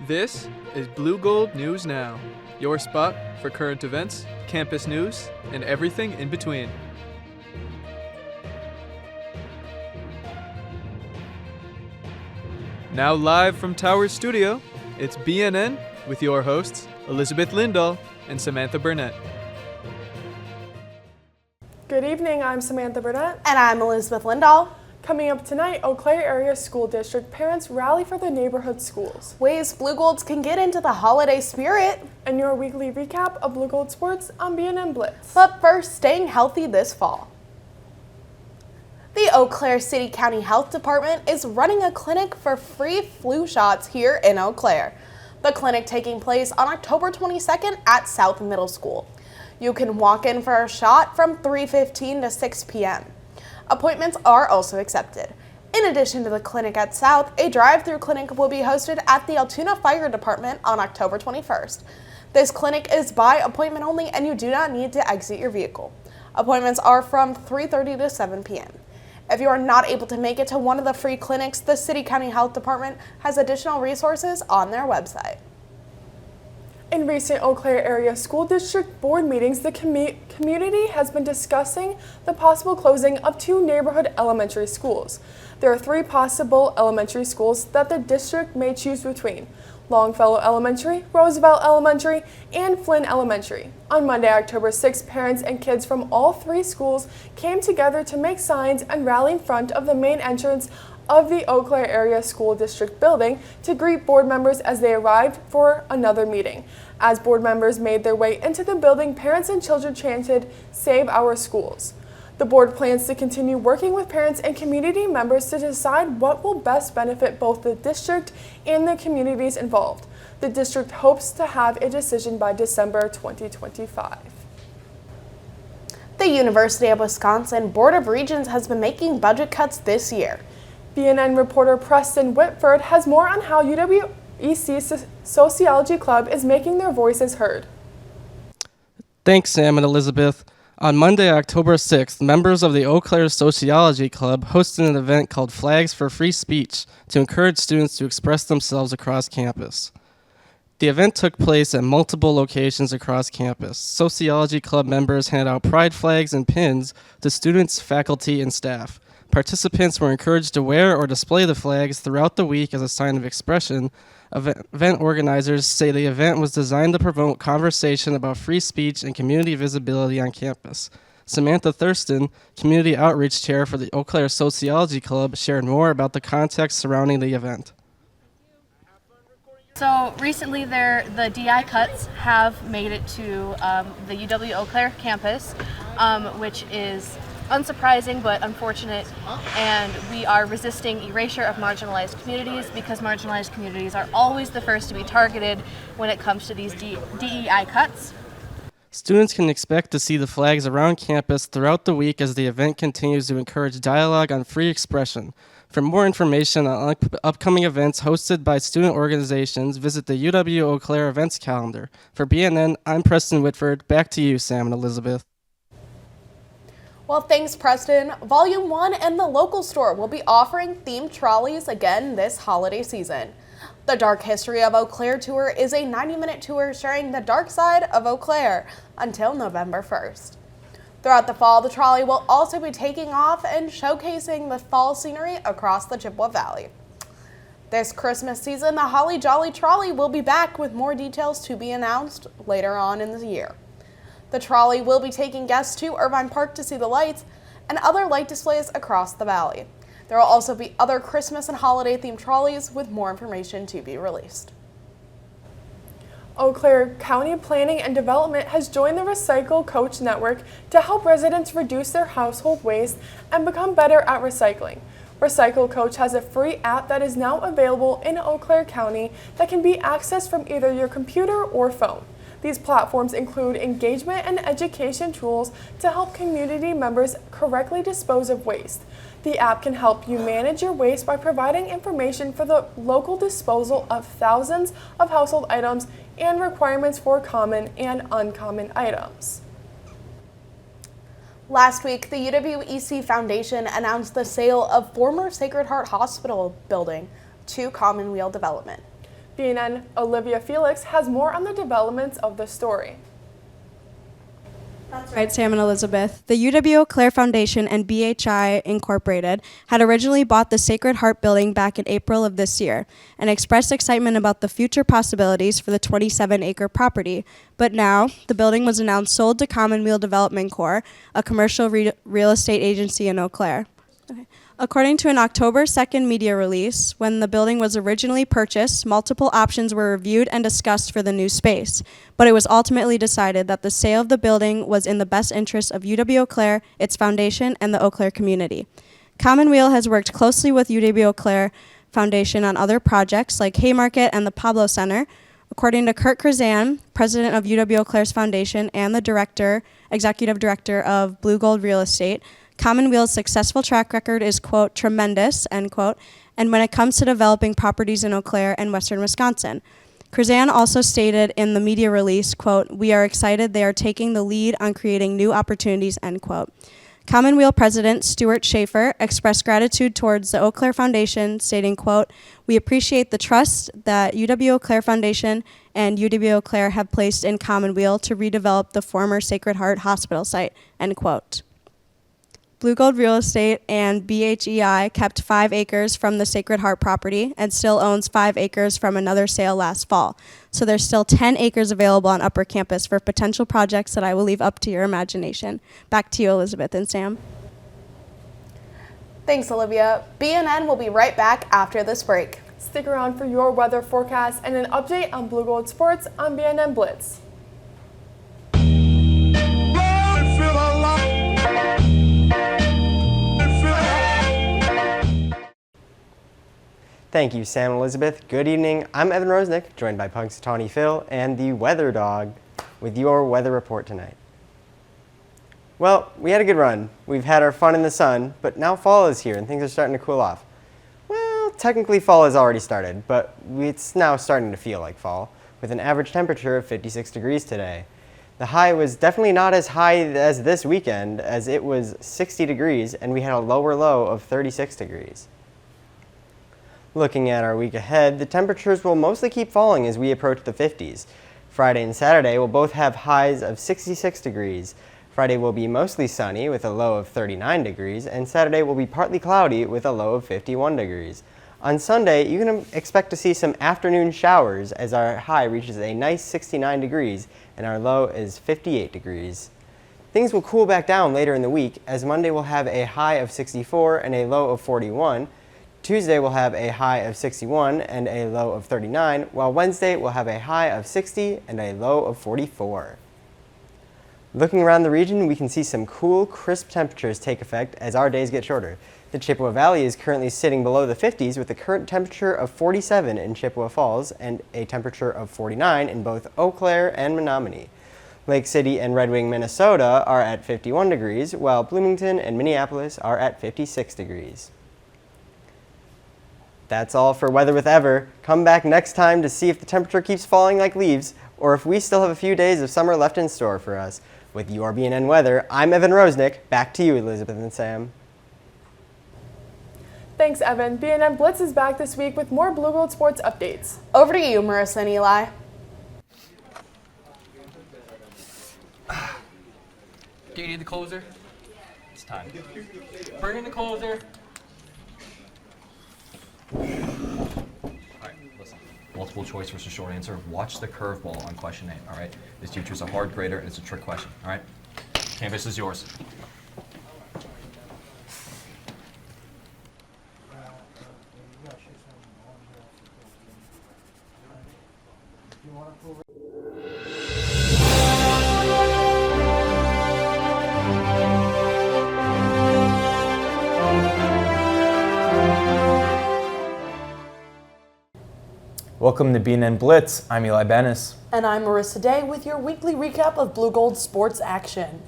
This is Blue Gold News Now, your spot for current events, campus news, and everything in between. Now live from Tower Studio, it's BNN with your hosts, Elizabeth Lindahl and Samantha Burnett. Good evening, I'm Samantha Burnett. And I'm Elizabeth Lindahl. Coming up tonight, Eau Claire Area School District parents rally for the neighborhood schools. Ways Blue Golds can get into the holiday spirit. And your weekly recap of Blue Gold sports on BNN Blitz. But first, staying healthy this fall. The Eau Claire City County Health Department is running a clinic for free flu shots here in Eau Claire. The clinic taking place on October 22nd at South Middle School. You can walk in for a shot from 3:15 to 6 p.m. Appointments are also accepted. In addition to the clinic at South, a drive-through clinic will be hosted at the Altoona Fire Department on October 21st. This clinic is by appointment only and you do not need to exit your vehicle. Appointments are from 3:30 to 7 p.m. If you are not able to make it to one of the free clinics, the City County Health Department has additional resources on their website. In recent Eau Claire Area School District board meetings, the community has been discussing the possible closing of 2 neighborhood elementary schools. There are 3 possible elementary schools that the district may choose between: Longfellow Elementary, Roosevelt Elementary, and Flynn Elementary. On Monday, October 6th, parents and kids from all 3 schools came together to make signs and rally in front of the main entrance of the Eau Claire Area School District building to greet board members as they arrived for another meeting. As board members made their way into the building, parents and children chanted, "Save our schools." The board plans to continue working with parents and community members to decide what will best benefit both the district and the communities involved. The district hopes to have a decision by December 2025. The University of Wisconsin Board of Regents has been making budget cuts this year. BNN reporter Preston Whitford has more on how UWEC Sociology Club is making their voices heard. Thanks, Sam and Elizabeth. On Monday, October 6th, members of the Eau Claire Sociology Club hosted an event called Flags for Free Speech to encourage students to express themselves across campus. The event took place at multiple locations across campus. Sociology Club members handed out pride flags and pins to students, faculty, and staff. Participants were encouraged to wear or display the flags throughout the week as a sign of expression. Event organizers say the event was designed to promote conversation about free speech and community visibility on campus. Samantha Thurston, Community Outreach Chair for the Eau Claire Sociology Club, shared more about the context surrounding the event. So recently the DI cuts have made it to the UW Eau Claire campus, which is unsurprising but unfortunate, and we are resisting erasure of marginalized communities because marginalized communities are always the first to be targeted when it comes to these DEI cuts. Students can expect to see the flags around campus throughout the week as the event continues to encourage dialogue on free expression. For more information on upcoming events hosted by student organizations, visit the UW Eau Claire events calendar. For BNN, I'm Preston Whitford. Back to you, Sam and Elizabeth. Well, thanks, Preston. Volume 1 and the local store will be offering themed trolleys again this holiday season. The Dark History of Eau Claire tour is a 90-minute tour sharing the dark side of Eau Claire until November 1st. Throughout the fall, the trolley will also be taking off and showcasing the fall scenery across the Chippewa Valley. This Christmas season, the Holly Jolly Trolley will be back with more details to be announced later on in the year. The trolley will be taking guests to Irvine Park to see the lights and other light displays across the valley. There will also be other Christmas and holiday-themed trolleys with more information to be released. Eau Claire County Planning and Development has joined the Recycle Coach Network to help residents reduce their household waste and become better at recycling. Recycle Coach has a free app that is now available in Eau Claire County that can be accessed from either your computer or phone. These platforms include engagement and education tools to help community members correctly dispose of waste. The app can help you manage your waste by providing information for the local disposal of thousands of household items and requirements for common and uncommon items. Last week, the UWEC Foundation announced the sale of former Sacred Heart Hospital building to Commonweal Development. BNN Olivia Felix has more on the developments of the story. That's right, Sam and Elizabeth. The UW Eau Claire Foundation and BHI Incorporated had originally bought the Sacred Heart building back in April of this year and expressed excitement about the future possibilities for the 27-acre property. But now, the building was announced sold to Commonweal Development Corp., a commercial real estate agency in Eau Claire. Okay. According to an October 2nd media release, when the building was originally purchased, multiple options were reviewed and discussed for the new space, but it was ultimately decided that the sale of the building was in the best interest of UW Eau Claire, its foundation, and the Eau Claire community. Commonweal has worked closely with UW Eau Claire Foundation on other projects like Haymarket and the Pablo Center. According to Kurt Krzan, president of UW Eau Claire's foundation and the executive director of Blue Gold Real Estate, Commonweal's successful track record is, quote, tremendous, end quote, and when it comes to developing properties in Eau Claire and western Wisconsin. Krzan also stated in the media release, quote, we are excited they are taking the lead on creating new opportunities, end quote. Commonweal President Stuart Schaefer expressed gratitude towards the Eau Claire Foundation, stating, quote, we appreciate the trust that UW Eau Claire Foundation and UW Eau Claire have placed in Commonweal to redevelop the former Sacred Heart Hospital site, end quote. Blue Gold Real Estate and BHEI kept 5 acres from the Sacred Heart property and still owns 5 acres from another sale last fall. So there's still 10 acres available on Upper Campus for potential projects that I will leave up to your imagination. Back to you, Elizabeth and Sam. Thanks, Olivia. BNN will be right back after this break. Stick around for your weather forecast and an update on Blue Gold Sports on BNN Blitz. Thank you, Sam and Elizabeth. Good evening. I'm Evan Rosnick, joined by Punxsutawney Phil and the Weather Dog with your weather report tonight. Well, we had a good run. We've had our fun in the sun, but now fall is here and things are starting to cool off. Well, technically fall has already started, but it's now starting to feel like fall, with an average temperature of 56 degrees today. The high was definitely not as high as this weekend, as it was 60 degrees and we had a lower low of 36 degrees. Looking at our week ahead, the temperatures will mostly keep falling as we approach the 50s. Friday and Saturday will both have highs of 66 degrees. Friday will be mostly sunny with a low of 39 degrees, and Saturday will be partly cloudy with a low of 51 degrees. On Sunday, you can expect to see some afternoon showers as our high reaches a nice 69 degrees and our low is 58 degrees. Things will cool back down later in the week as Monday will have a high of 64 and a low of 41. Tuesday will have a high of 61 and a low of 39, while Wednesday will have a high of 60 and a low of 44. Looking around the region, we can see some cool, crisp temperatures take effect as our days get shorter. The Chippewa Valley is currently sitting below the 50s with a current temperature of 47 in Chippewa Falls and a temperature of 49 in both Eau Claire and Menominee. Lake City and Red Wing, Minnesota are at 51 degrees, while Bloomington and Minneapolis are at 56 degrees. That's all for Weather with Ever. Come back next time to see if the temperature keeps falling like leaves, or if we still have a few days of summer left in store for us. With your BNN Weather, I'm Evan Rosnick. Back to you, Elizabeth and Sam. Thanks, Evan. BNN Blitz is back this week with more Blue Gold Sports updates. Over to you, Marissa and Eli. Do you need the closer? It's time. Bring in the closer. Alright, listen. Multiple choice versus short answer. Watch the curveball on question 8, alright? This teacher's a hard grader and it's a trick question, alright? Canvas is yours. Welcome to BNN Blitz. I'm Eli Bennis. And I'm Marissa Day with your weekly recap of Blue Gold sports action.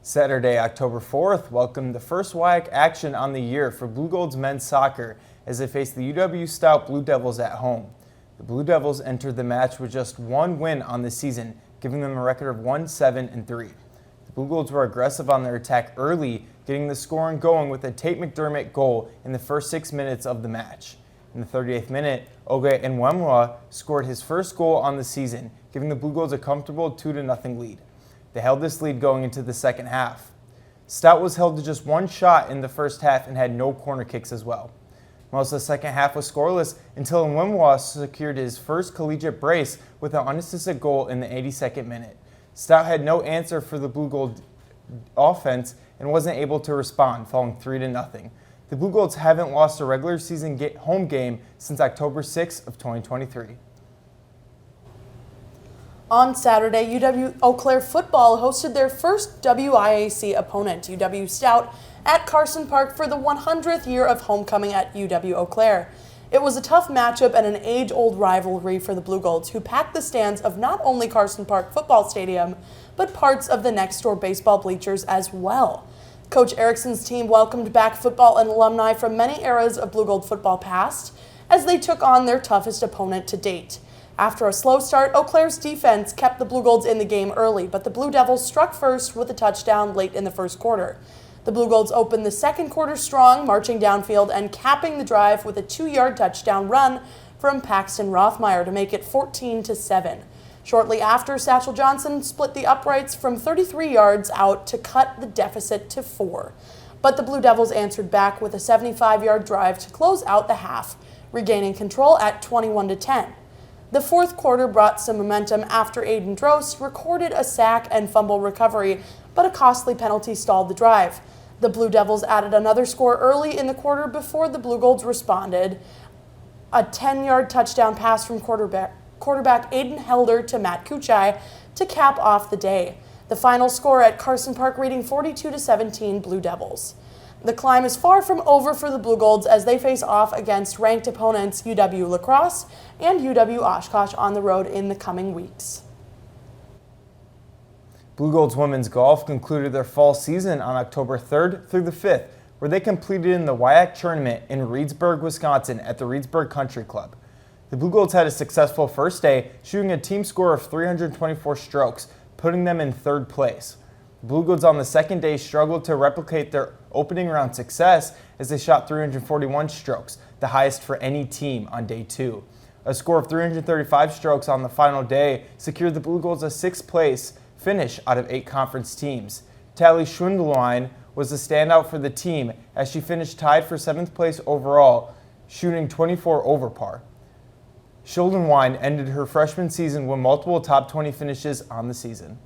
Saturday, October 4th, welcomed the first WIAC action on the year for Blue Gold's men's soccer as they faced the UW Stout Blue Devils at home. The Blue Devils entered the match with just one win on the season, giving them a record of 1-7-3. The Blue Golds were aggressive on their attack early, getting the scoring going with a Tate McDermott goal in the first 6 minutes of the match. In the 38th minute, Oge Enwemwa scored his first goal on the season, giving the Blue Golds a comfortable 2-0 lead. They held this lead going into the second half. Stout was held to just one shot in the first half and had no corner kicks as well. Most of the second half was scoreless until Enwemwa secured his first collegiate brace with an unassisted goal in the 82nd minute. Stout had no answer for the Blue Gold offense and wasn't able to respond, falling 3-0. The Blue Golds haven't lost a regular season home game since October 6th of 2023. On Saturday, Eau Claire football hosted their first WIAC opponent, UW Stout, at Carson Park for the 100th year of homecoming at UW Eau Claire. It was a tough matchup and an age-old rivalry for the Blue Golds, who packed the stands of not only Carson Park Football Stadium, but parts of the next-door baseball bleachers as well. Coach Erickson's team welcomed back football and alumni from many eras of Blue Gold football past as they took on their toughest opponent to date. After a slow start, Eau Claire's defense kept the Blue Golds in the game early, but the Blue Devils struck first with a touchdown late in the first quarter. The Blue Golds opened the second quarter strong, marching downfield and capping the drive with a 2-yard touchdown run from Paxton Rothmeyer to make it 14-7. Shortly after, Satchel Johnson split the uprights from 33 yards out to cut the deficit to 4. But the Blue Devils answered back with a 75-yard drive to close out the half, regaining control at 21-10. The fourth quarter brought some momentum after Aiden Drost recorded a sack and fumble recovery, but a costly penalty stalled the drive. The Blue Devils added another score early in the quarter before the Blue Golds responded. A 10-yard touchdown pass from quarterback Aiden Helder to Matt Kuchai to cap off the day. The final score at Carson Park reading 42-17 Blue Devils. The climb is far from over for the Blue Golds as they face off against ranked opponents UW La Crosse and UW Oshkosh on the road in the coming weeks. Blue Golds women's golf concluded their fall season on October 3rd through the 5th, where they competed in the WIAC tournament in Reedsburg, Wisconsin at the Reedsburg Country Club. The Blue Golds had a successful first day, shooting a team score of 324 strokes, putting them in third place. The Blue Golds on the second day struggled to replicate their opening round success as they shot 341 strokes, the highest for any team on day 2. A score of 335 strokes on the final day secured the Blue Golds a 6th place finish out of 8 conference teams. Tally Schwindelwein was the standout for the team as she finished tied for 7th place overall, shooting 24 over par. Schuldenwein ended her freshman season with multiple top 20 finishes on the season.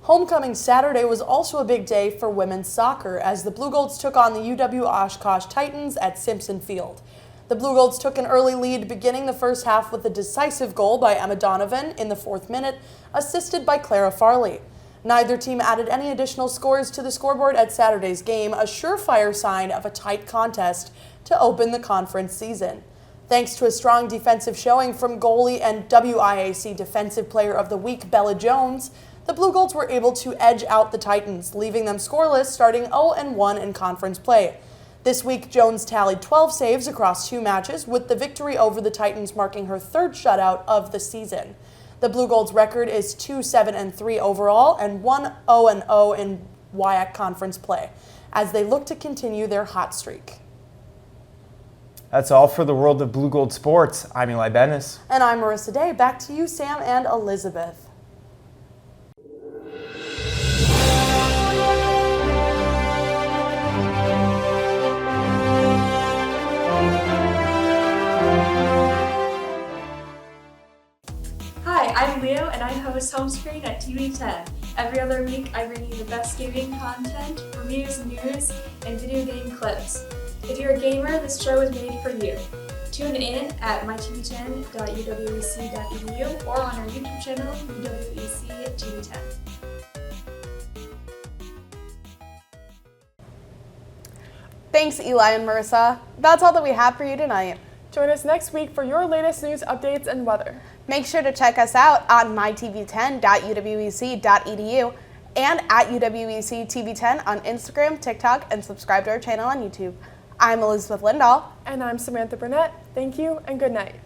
Homecoming Saturday was also a big day for women's soccer as the Blue Golds took on the UW Oshkosh Titans at Simpson Field. The Blue Golds took an early lead beginning the first half with a decisive goal by Emma Donovan in the 4th minute, assisted by Clara Farley. Neither team added any additional scores to the scoreboard at Saturday's game, a surefire sign of a tight contest to open the conference season. Thanks to a strong defensive showing from goalie and WIAC Defensive Player of the Week Bella Jones, the Blue Golds were able to edge out the Titans, leaving them scoreless starting 0-1 in conference play. This week, Jones tallied 12 saves across 2 matches, with the victory over the Titans marking her 3rd shutout of the season. The Blue Golds' record is 2-7-3 overall and 1-0-0 in WIAC conference play, as they look to continue their hot streak. That's all for the world of Blue Gold sports. I'm Eli Bennis. And I'm Marissa Day. Back to you, Sam and Elizabeth. Hi, I'm Leo and I host Home Screen at TV10. Every other week I bring you the best gaming content, reviews, news, and video game clips. If you're a gamer, this show is made for you. Tune in at mytv10.uwec.edu or on our YouTube channel, UWEC TV10. Thanks, Eli and Marissa. That's all that we have for you tonight. Join us next week for your latest news updates and weather. Make sure to check us out on mytv10.uwec.edu and at UWEC TV10 on Instagram, TikTok, and subscribe to our channel on YouTube. I'm Elizabeth Lindahl. And I'm Samantha Burnett. Thank you and good night.